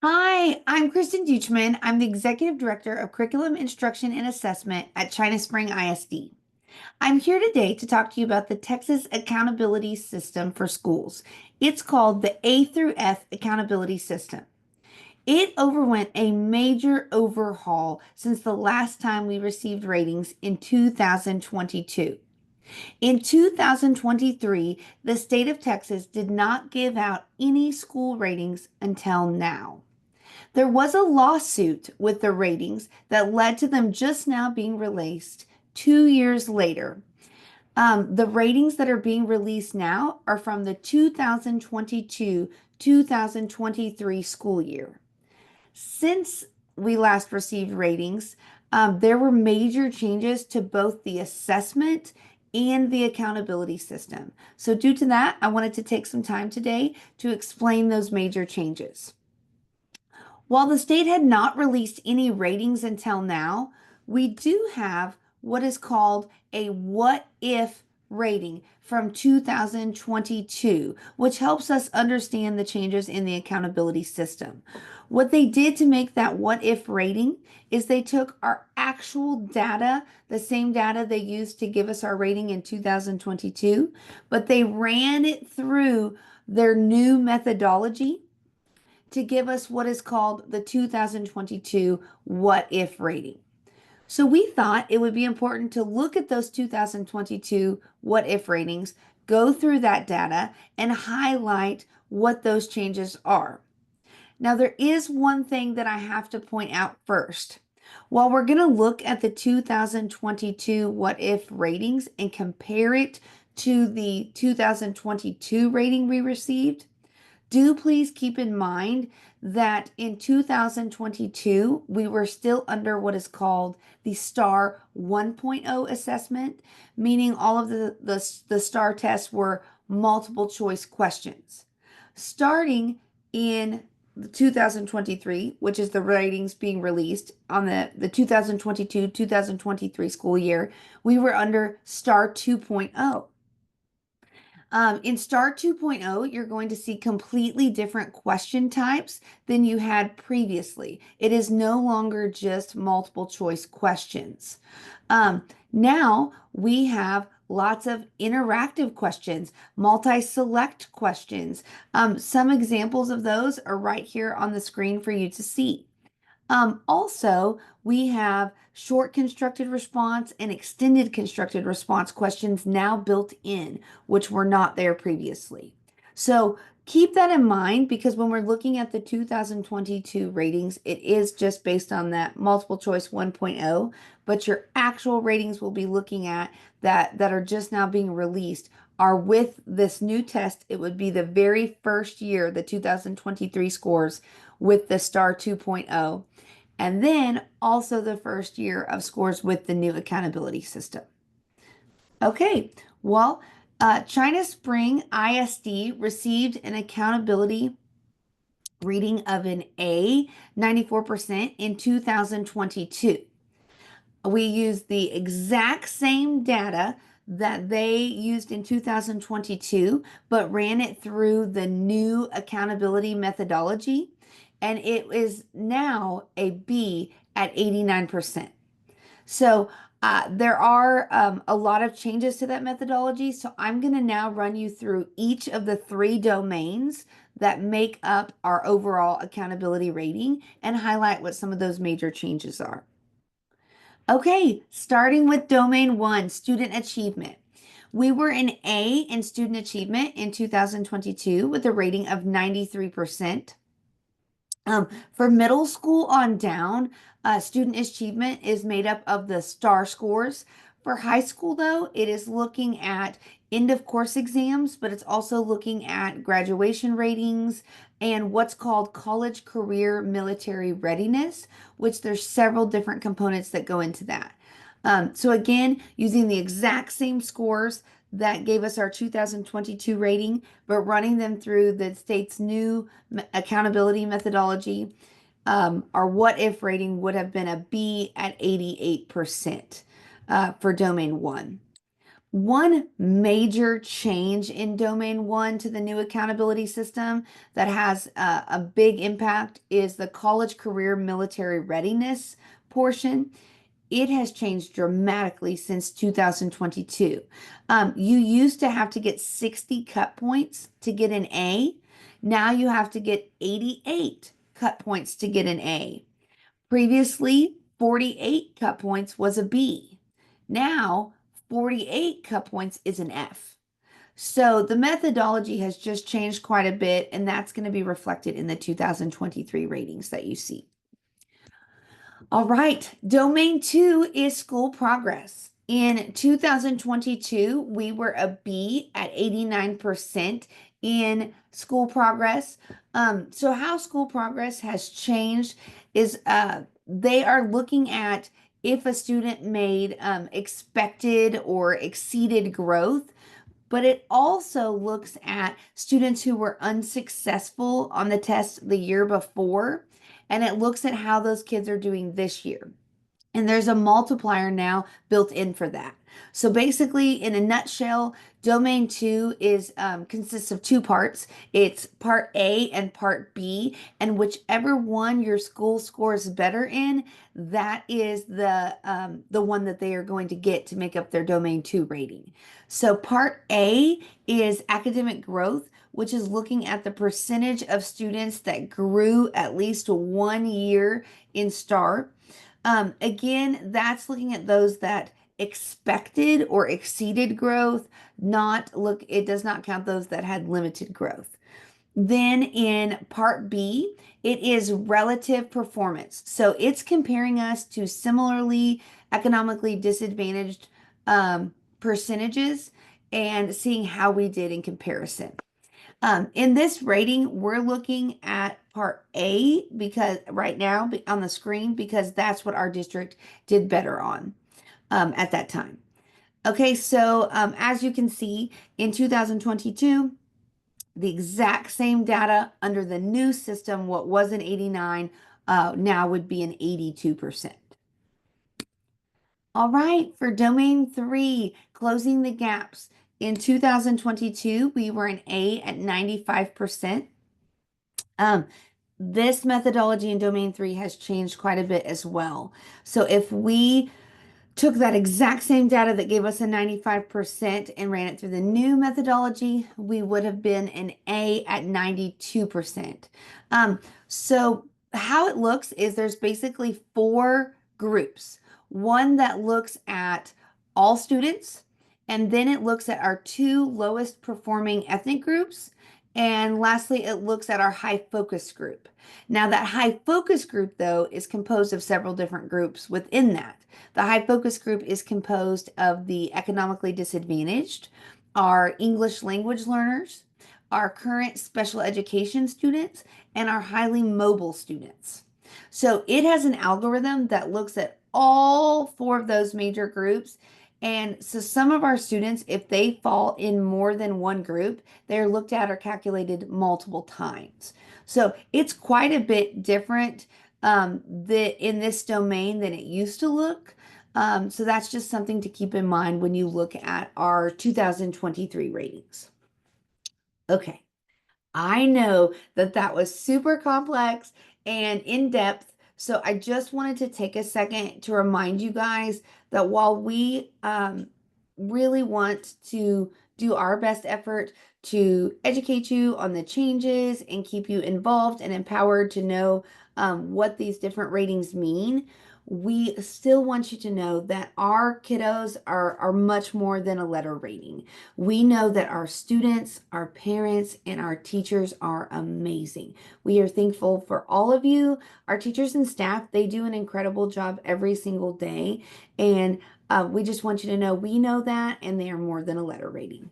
Hi, I'm Kristen Dutschmann. I'm the Executive Director of Curriculum Instruction and Assessment at China Spring ISD. I'm here today to talk to you about the Texas Accountability System for Schools. It's called the A through F Accountability System. It underwent a major overhaul since the last time we received ratings in 2022. In 2023, the state of Texas did not give out any school ratings until now. There was a lawsuit with the ratings that led to them just now being released 2 years later. The ratings that are being released now are from the 2022-2023 school year. Since we last received ratings, there were major changes to both the assessment and the accountability system. So, due to that, I wanted to take some time today to explain those major changes. While the state had not released any ratings until now, we do have what is called a what if rating from 2022, which helps us understand the changes in the accountability system. What they did to make that what if rating is they took our actual data, the same data they used to give us our rating in 2022, but they ran it through their new methodology to give us what is called the 2022 what if rating. So we thought it would be important to look at those 2022 what if ratings, go through that data, and highlight what those changes are. Now, there is one thing that I have to point out first. While we're going to look at the 2022 what if ratings and compare it to the 2022 rating we received, do please keep in mind that in 2022, we were still under what is called the STAR 1.0 assessment, meaning all of the STAR tests were multiple choice questions. Starting in 2023, which is the ratings being released on the 2022-2023 school year, we were under STAR 2.0. In STAR 2.0, you're going to see completely different question types than you had previously. It is no longer just multiple choice questions. Now we have lots of interactive questions, multi-select questions. Some examples of those are right here on the screen for you to see. Also, we have short constructed response and extended constructed response questions now built in, which were not there previously. So keep that in mind because when we're looking at the 2022 ratings, it is just based on that multiple choice 1.0, but your actual ratings we'll be looking at that are just now being released are with this new test. It would be the very first year, the 2023 scores with the STAR 2.0 and then also the first year of scores with the new accountability system. Okay, well, China Spring ISD received an accountability reading of an A, 94% in 2022. We used the exact same data that they used in 2022, but ran it through the new accountability methodology, and it is now a B at 89%. So there are a lot of changes to that methodology. So I'm going to now run you through each of the three domains that make up our overall accountability rating and highlight what some of those major changes are. Okay, starting with domain one, student achievement. We were an A in student achievement in 2022 with a rating of 93%. For middle school on down, student achievement is made up of the STAR scores. For high school, though, it is looking at end of course exams, but it's also looking at graduation ratings and what's called college career military readiness, which there's several different components that go into that. So again, using the exact same scores that gave us our 2022 rating, but running them through the state's new accountability methodology, our what if rating would have been a B at 88% for domain one. One major change in Domain 1 to the new accountability system that has a big impact is the college career military readiness portion. It has changed dramatically since 2022. You used to have to get 60 cut points to get an A. Now you have to get 88 cut points to get an A. Previously, 48 cut points was a B. Now, 48 cut points is an F. So the methodology has just changed quite a bit, and that's going to be reflected in the 2023 ratings that you see. All right, domain 2 is school progress. In 2022, we were a B at 89% in school progress. So how school progress has changed is they are looking at if a student made expected or exceeded growth, but it also looks at students who were unsuccessful on the test the year before, and it looks at how those kids are doing this year. And there's a multiplier now built in for that. So basically, in a nutshell, domain 2 is consists of two parts. It's part A and part B, and whichever one your school scores better in, that is the one that they are going to get to make up their domain 2 rating. So part A is academic growth, which is looking at the percentage of students that grew at least 1 year in STAR. Again, that's looking at those that expected or exceeded growth, it does not count those that had limited growth. Then in part B, it is relative performance. So it's comparing us to similarly economically disadvantaged percentages and seeing how we did in comparison. In this rating, we're looking at part A because right now on the screen, because that's what our district did better on at that time. Okay, so as you can see, in 2022, the exact same data under the new system, what was an 89, now would be an 82%. All right, for domain 3, closing the gaps. In 2022, we were an A at 95%. This methodology in domain 3 has changed quite a bit as well. So if we took that exact same data that gave us a 95% and ran it through the new methodology, we would have been an A at 92%. So how it looks is there's basically 4 groups. One that looks at all students, and then it looks at our 2 lowest performing ethnic groups, and lastly, it looks at our high focus group. Now, that high focus group, though, is composed of several different groups within that. The high focus group is composed of the economically disadvantaged, our English language learners, our current special education students, and our highly mobile students. So it has an algorithm that looks at all 4 of those major groups. And so some of our students, if they fall in more than one group, they're looked at or calculated multiple times. So it's quite a bit different in this domain than it used to look. So that's just something to keep in mind when you look at our 2023 ratings. Okay, I know that that was super complex and in depth. So I just wanted to take a second to remind you guys that while we really want to do our best effort to educate you on the changes and keep you involved and empowered to know what these different ratings mean, we still want you to know that our kiddos are much more than a letter rating. We know that our students, our parents, and our teachers are amazing. We are thankful for all of you. Our teachers and staff, they do an incredible job every single day. And we just want you to know we know that, and they are more than a letter rating.